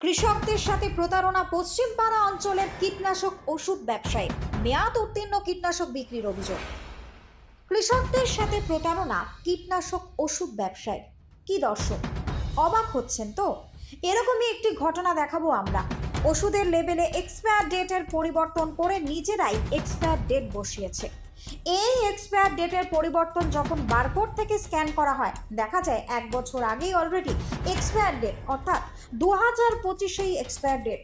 কৃষকদের সাথে প্রতারণা। পশ্চিমপাড়া অঞ্চলের কীটনাশক ওষুধ ব্যবসায়ী মেয়াদ উত্তীর্ণ কীটনাশক বিক্রির অভিযোগ। কৃষকদের সাথে প্রতারণা কীটনাশক ওষুধ ব্যবসায়ী। কি দর্শক অবাক হচ্ছেন তো? এরকমই একটি ঘটনা দেখাবো আমরা। ওষুধের লেবেলে এক্সপায়ার ডেটের পরিবর্তন করে নিজেরাই এক্সপায়ার ডেট বসিয়েছে। এই এক্সপায়ার ডেটের পরিবর্তন যখন বারকোড থেকে স্ক্যান করা হয়, দেখা যায় 1 বছর আগেই অলরেডি এক্সপায়ার ডেট, অর্থাৎ 2025এই এক্সপায়ার ডেট,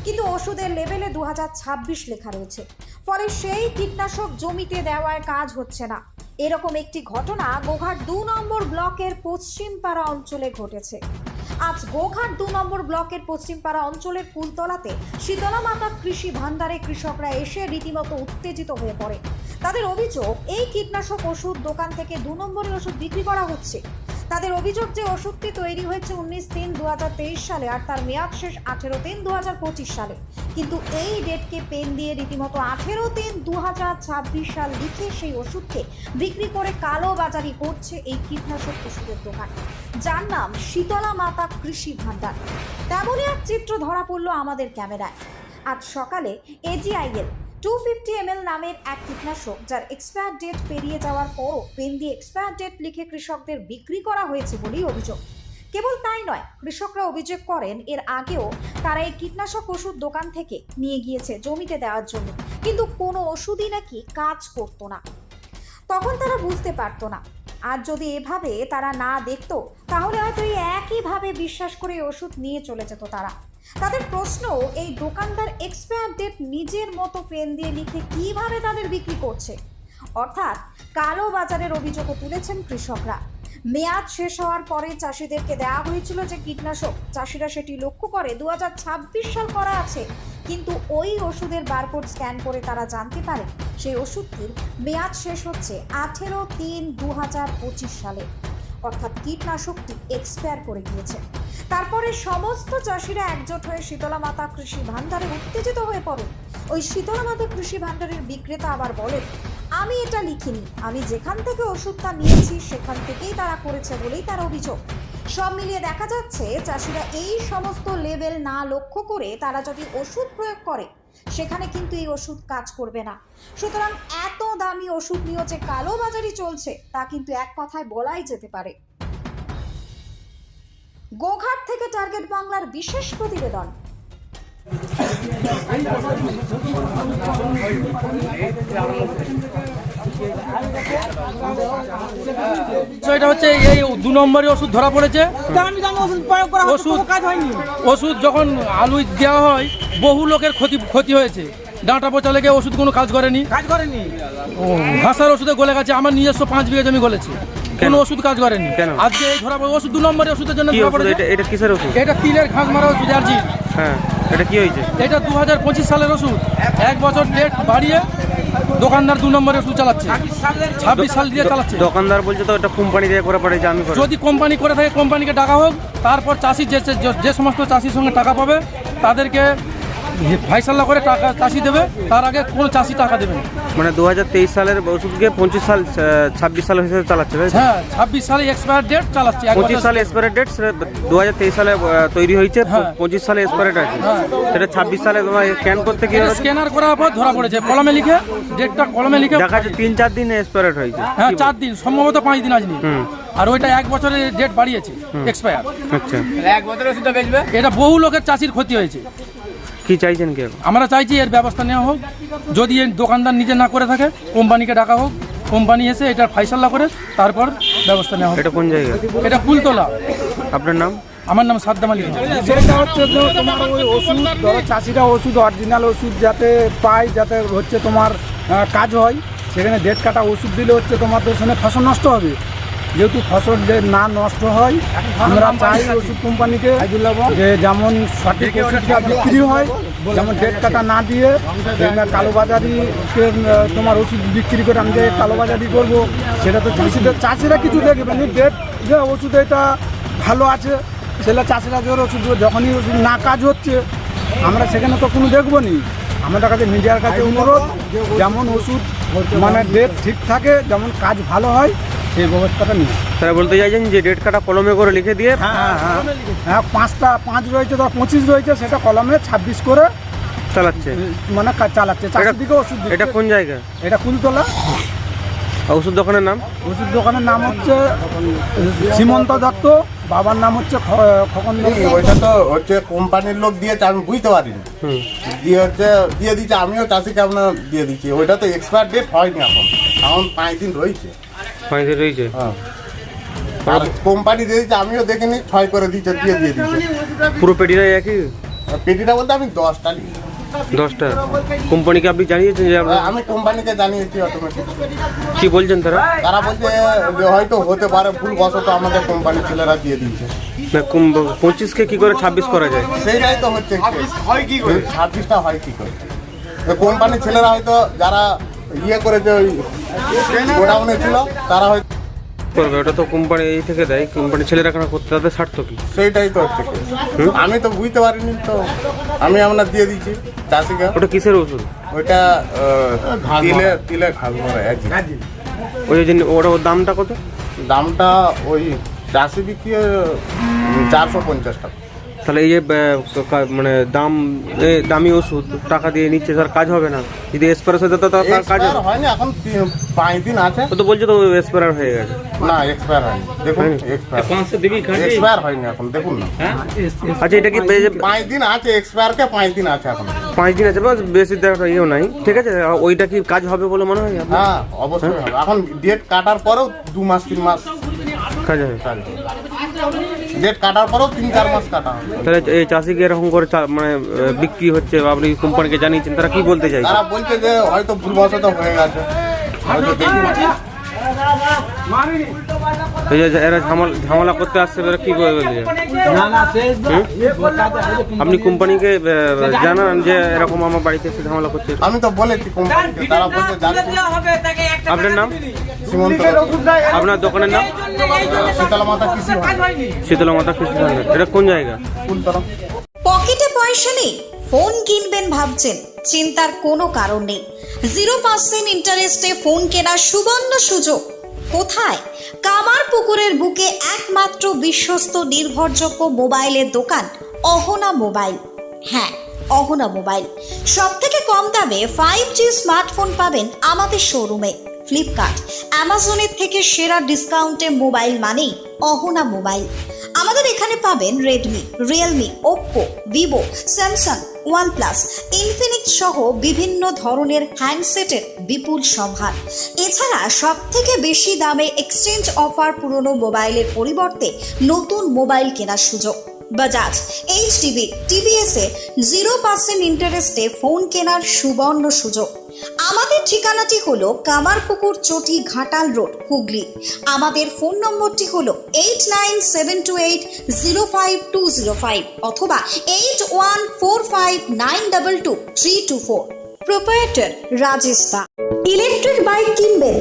কিন্তু ওষুধের লেবেলে 2026 লেখা রয়েছে। ফলে সেই কীটনাশক জমিতে দেওয়ার কাজ হচ্ছে না। এরকম একটি ঘটনা গোঘাট 2 নম্বর ব্লকের পশ্চিমপাড়া অঞ্চলে ঘটেছে। আজ গোঘাট 2 নম্বর ব্লকের পশ্চিমপাড়া অঞ্চলের কুলতলাতে শীতলা মাতা কৃষি ভান্ডারে কৃষকরা এসে রীতিমতো উত্তেজিত হয়ে পড়ে। তাদের অভিযোগ, এই কীটনাশক ওষুধ দোকান থেকে 2 নম্বরের ওষুধ বিক্রি করা হচ্ছে। তাদের অভিযোগ যে ওষুধটি তৈরি হয়েছে 19/3/2023 সালে আর তার মেয়াদ শেষ 18/3/2025 সালে, কিন্তু এই ডেটকে পেন দিয়ে রীতিমতো 18/3/2026 সাল লিখে সেই ওষুধকে বিক্রি করে কালো বাজারি করছে এই কীটনাশক ওষুধের দোকান, যার নাম শীতলা মাতা কৃষি ভান্ডার। তেমনই এক চিত্র ধরা পড়ল আমাদের ক্যামেরায়। আজ সকালে AGIL 250 ml নামের এক কীটনাশক, যার এক্সপায়ার ডেট পেরিয়ে যাওয়ার পরও পেন দিয়ে এক্সপায়ার ডেট লিখে কৃষকদের বিক্রি করা হয়েছে বলেই অভিযোগ। কেবল তাই নয়, কৃষকরা অভিযোগ করেন এর আগেও তারা এই কীটনাশক ওষুধ দোকান থেকে নিয়ে গিয়েছে জমিতে দেওয়ার জন্য, কিন্তু কোনো ওষুধই নাকি কাজ করতো না। তখন তারা বুঝতে পারতো না। আর যদি এভাবে তারা না দেখতো, তাহলে হয়তো এই একইভাবে বিশ্বাস করে ওষুধ নিয়ে চলে যেত তারা। তাদের প্রশ্ন, এই দোকানদার এক্সপায়ার ডেট নিজের মতো পেন দিয়ে লিখে কিভাবে তাদের বিক্রি করছে? অর্থাৎ কালো বাজারের অভিযোগও তুলেছেন কৃষকরা। মেয়াদ শেষ হওয়ার পরে চাষিদেরকে দেওয়া হয়েছিল যে কীটনাশক, চাষিরা সেটি লক্ষ্য করে 2026 সাল করা আছে, কিন্তু ওই ওষুধের বারকোড স্ক্যান করে তারা জানতে পারে সেই ওষুধটির মেয়াদ শেষ হচ্ছে 18/3/2025 সালে, অর্থাৎ কীটনাশকটি এক্সপায়ার করে গিয়েছে। তারপরে সমস্ত চাষিরা একজোট হয়ে শীতলা মাতা কৃষি ভান্ডারে উত্তেজিত হয়ে পড়ে। ওই শীতলা মাতা কৃষি ভান্ডারের বিক্রেতা আবার বলেন, আমি এটা লিখিনি, আমি যেখান থেকে ওষুধটা নিয়েছি সেখান থেকেই তারা করেছে বলেই তার অভিযোগ। সব মিলিয়ে দেখা যাচ্ছে চাষিরা এই সমস্ত লেভেল না লক্ষ্য করে তারা যদি ওষুধ প্রয়োগ করে, সেখানে কিন্তু এই ওষুধ কাজ করবে না। সুতরাং এত দামি ওষুধ নিয়ে যে কালো বাজারি চলছে, তা কিন্তু এক কথায় বলাই যেতে পারে। গোঘাট থেকে টার্গেট বাংলার বিশেষ প্রতিবেদন। এটা হচ্ছে এই 2 নম্বরের ওষুধ ধরা পড়েছে। ওষুধ যখন আলু দেওয়া হয়, বহু লোকের ক্ষতি হয়েছে। ডাঁটা পচা লেগে ওষুধ কোনো কাজ করেনি। ঘাসার ওষুধে গলে গেছে। আমার নিজস্ব 5 বিঘা জমি গলেছে, কোনো ওষুধ কাজ করেনি। আজকে এই ধরা ওষুধ 2 নম্বরের ওষুধের জন্য ধরা পড়েছে। এটা কিসের ওষুধ? এটা তিলের ঘাস মারা ওষুধ আরজি। হ্যাঁ, এটা কি হয়েছে? এটা 2025 সালের ওষুধ। 1 বছর ডেট বাড়িয়ে দোকানদার 2 নম্বরের ওষুধ চালাচ্ছে, 26 সাল দিয়ে চালাচ্ছে। দোকানদার বলছে তো এটা কোম্পানি দিয়ে করে পড়েছে। আমি যদি কোম্পানি করে থাকে, কোম্পানিকে টাকা হোক, তারপর চাষি যে সমস্ত চাষির সঙ্গে টাকা পাবে তাদেরকে ফাইসাল্লা করে টাকা চাষি দেবে, তার আগে কোনো চাষি টাকা দেবে না। মানে 2023 সালের ওষুধকে 26 সাল হিসেবে চালাচ্ছে। হ্যাঁ, 26 সালে এক্সপায়ার ডেট চালাচ্ছে। 25 সালে এক্সপায়ার ডেট, 2023 সালে তৈরি হয়েছে, 25 সালে এক্সপায়ার ডেট। সেটা 26 সালে তোমার স্ক্যান করতে কি স্ক্যানার করার পর ধরা পড়েছে। কলমে লিখে ডেটটা কলমে লিখে দেখা যাচ্ছে 3-4 দিন এক্সপায়ার হয়েছে। হ্যাঁ, 4 দিন, সম্ভবত 5 দিন আজনি। আর ওইটা 1 বছরের ডেট বাড়িয়েছে এক্সপায়ার। আচ্ছা, 1 বছরের ওষুধটা বেচবে। এটা বহু লোকের চাষির ক্ষতি হয়েছে। কি চাইছেন কি? আমরা চাইছি এর ব্যবস্থা নেওয়া হোক। যদি এর দোকানদার নিজে না করে থাকে, কোম্পানিকে ডাকা হোক, কোম্পানি এসে এটার ফাইসাল্লা করে তারপর ব্যবস্থা নেওয়া হোক। এটা কোন জায়গা? এটা কুলতলা। আপনার নাম? আমার নাম সাদ্দাম আলী। সেটা হচ্ছে তোমার ওই ওষুধ, ধরো চাষিরা ওষুধ, অরিজিনাল ওষুধ যাতে পায়, যাতে হচ্ছে তোমার কাজ হয়, সেখানে ডেট কাটা ওষুধ দিলে হচ্ছে তোমার তো সেখানে ফসল নষ্ট হবে। যেহেতু ফসল যে না নষ্ট হয়, আমরা চাই ওষুধ কোম্পানিকে যে যেমন সঠিক ওষুধটা বিক্রি হয়, যেমন ডেট কাটা না দিয়ে কালোবাজারিকে তোমার ওষুধ বিক্রি করে আমি যে কালোবাজারি করবো, সেটা তো চাষিরা কিছু দেখবে না। ডেট যে ওষুধ এটা ভালো আছে, সেটা চাষিরা যে ওষুধ যখনই ওষুধ না কাজ হচ্ছে, আমরা সেখানে তো কোনো দেখবো নি। আমাদের কাছে মিডিয়ার কাছে অনুরোধ, যেমন ওষুধ মানে ডেট ঠিক থাকে, যেমন কাজ ভালো হয়, সেই ব্যবস্থাটা নিই। তারা বলতে চাইছেন যে ডেট কাটা কলমে করে লিখে দিয়ে হ্যাঁ 5 রয়েছে, ধর 25 রয়েছে, সেটা কলমে 26 করে চালাচ্ছে। মানে চালাচ্ছে, চাষির দিকে ওষুধ দিচ্ছে। এটা কোন জায়গা? এটা কুলতলা। ওষুধ দোকানের নাম? ওষুধ দোকানের নাম হচ্ছে সীমন্ত দত্ত, বাবার নাম হচ্ছে খোকন দত্ত। ওইটা তো হচ্ছে কোম্পানির লোক দিয়েছে, আমি বুঝতে পারিনি। দিয়ে হচ্ছে দিয়ে দিচ্ছে, আমিও চাষিকে আপনার দিয়ে দিচ্ছি। ওইটা তো এক্সপায়ার ডেট হয়নি এখন 5 দিন রয়েছে। 5 দিন রয়েছে। হ্যাঁ, আর কোম্পানি দিয়ে দিচ্ছে, আমিও দেখিনি, 6 করে দিচ্ছে, দিয়ে দিচ্ছে। পুরো পেটিটাই একই? পেটিটা বলতে আমি 10টা নিই। 10টা? কোম্পানিকে আপনি জানিয়েছেন যে আপনার? আমি কোম্পানিকে জানিয়েছি অটোমেটিক। কি বলছেন তারা? তারা বলছে যে হয়তো হতে পারে ভুলবশত আমাদের কোম্পানির ছেলেরা দিয়ে দিচ্ছে। না 25কে কি করে 26 করা যায়? সেইটাই তো হচ্ছে, 26টা হয় কি করে? কোম্পানির ছেলেরা হয়তো যারা ইয়ে করেছে ওই গোডাউনে ছিল, তারা হয়তো করবে। ওটা তো কোম্পানি এই থেকে দেয়, কোম্পানির ছেলেরা কেন করতে, তাদের স্বার্থ কি? সেইটাই তো হচ্ছে। আমি তো বুঝতে পারিনি, তো আমি আপনার দিয়ে দিচ্ছি চাষিকে। ওটা কিসের ওষুধ? ওইটা তিলে খাল মরা একই। ওই যে ওর দামটা কত? দামটা ওই চাষি বিক্রি 450 টাকা। তাহলে এই যে মানে দামি ওষুধ টাকা দিয়ে নিচ্ছে, তার কাজ হবে না? যদি এক্সপায়ার হয়ে যেত তার কাজ এক্সপায়ার হয়নি, এখন 5 দিন আছে। ও তো বলছে তো এক্সপায়ার হয়ে গেছে। না এক্সপায়ার হয়নি, দেখুন এক্সপায়ার হয়নি এখন, দেখুন না। আচ্ছা এটা কি 5 দিন আছে, এক্সপায়ারকে 5 দিন আছে এখন। 5 দিন আছে, বাস বেশি দেখাটা ইয়েও নাই, ঠিক আছে। ওইটা কি কাজ হবে বলে মনে হয় আপনার? হ্যাঁ অবশ্যই হবে। এখন ডেট কাটার পরেও 2 মাস 3 মাস কাজ হবে। ডেট কাটার পরেও 3-4 মাস কাটা হবে। তাহলে এই চাষিকে এরকম করে মানে বিক্রি হচ্ছে, বা আপনি কোম্পানিকে জানিয়েছেন, তারা কি বলতে চাইছে? তারা বলছে যে হয়তো ভুলবশত হয়ে গেছে, হয়তো দেখি। এই যে এরা ঝামেলা করতে আসছে, এরা কি বলবে? আপনি কোম্পানিকে জানান যে এরকম আমার বাড়িতে এসে ঝামেলা করছে? আমি তো বলেছি কোম্পানিকে, তারা বলছে জানছি। আপনার নাম? সীমন্ত। আপনার দোকানের নাম? শীতলা মাতা কৃষি ভাণ্ডার। শীতলা মাতা কৃষি ভাণ্ডার। এটা কোন জায়গা? কুলতলা। পকেটে পয়সা নেই, ফোন কিনবেন ভাবছেন, চিন্তার কোনো কারণ নেই। 0% ইন্টারেস্টে ফোন কেনার সুবর্ণ সুযোগ। কোথায়? কামারপুকুরের বুকে একমাত্র বিশ্বস্ত নির্ভরযোগ্য মোবাইলের দোকান অহনা মোবাইল। হ্যাঁ, অহনা মোবাইল। সব থেকে কম দামে 5G স্মার্টফোন পাবেন আমাদের শোরুমে। ফ্লিপকার্ট, অ্যামাজনের থেকে সেরা ডিসকাউন্টে মোবাইল মানেই অহনা মোবাইল। আমাদের এখানে পাবেন Redmi, Realme, Oppo, Vivo, Samsung, OnePlus, Infinix সহ বিভিন্ন ধরনের হ্যান্ডসেটের বিপুল সম্ভার। এছাড়া সব থেকে বেশি দামে এক্সচেঞ্জ অফার, পুরনো মোবাইলের পরিবর্তে নতুন মোবাইল কেনার সুযোগ। বাজাজ, এইচডিবি, টিভিএসে 0% ইন্টারেস্টে ফোন কেনার সুবর্ণ সুযোগ। আমাদের ঠিকানাটি হলো কামারপুকুর চটি, ঘাটাল রোড, হুগলি। আমাদের ফোন নম্বরটি হলো 8972805205 অথবা 8145922324। প্রোপ্রাইটার রাজেশ দা। ইলেকট্রিক বাইক কিনবেন,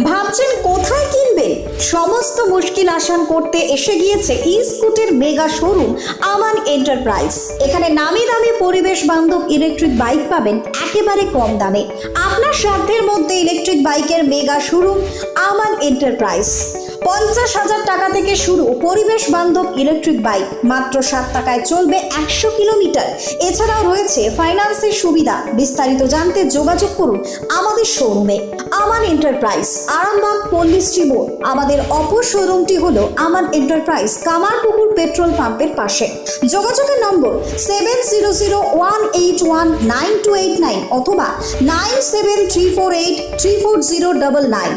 ভাবছেন কোথায় কিনবেন? সমস্ত মুশকিল আসান করতে এসে গিয়েছে ই-স্কুটের মেগা শোরুম আমান এন্টারপ্রাইজ। এখানে নামি দামি পরিবেশ বান্ধব ইলেকট্রিক বাইক পাবেন একেবারে কম দামে। আপনার সাধ্যের মধ্যে ইলেকট্রিক বাইকের মেগা শোরুম আমান এন্টারপ্রাইজ। 50,000 টাকা থেকে শুরু পরিবেশ বান্ধব ইলেকট্রিক বাইক, মাত্র 7 টাকায় চলবে 100 কিলোমিটার। এছাড়াও রয়েছে ফাইন্যান্সের সুবিধা। বিস্তারিত জানতে যোগাযোগ করুন আমাদের শোরুমে আমান এন্টারপ্রাইজ, আরামবাগ পল্লীশ্রী মোড়। আমাদের অপর শোরুমটি হলো আমান এন্টারপ্রাইজ, কামারপুকুর পেট্রোল পাম্পের পাশে। যোগাযোগের নম্বর 7001819289 অথবা 9734834099।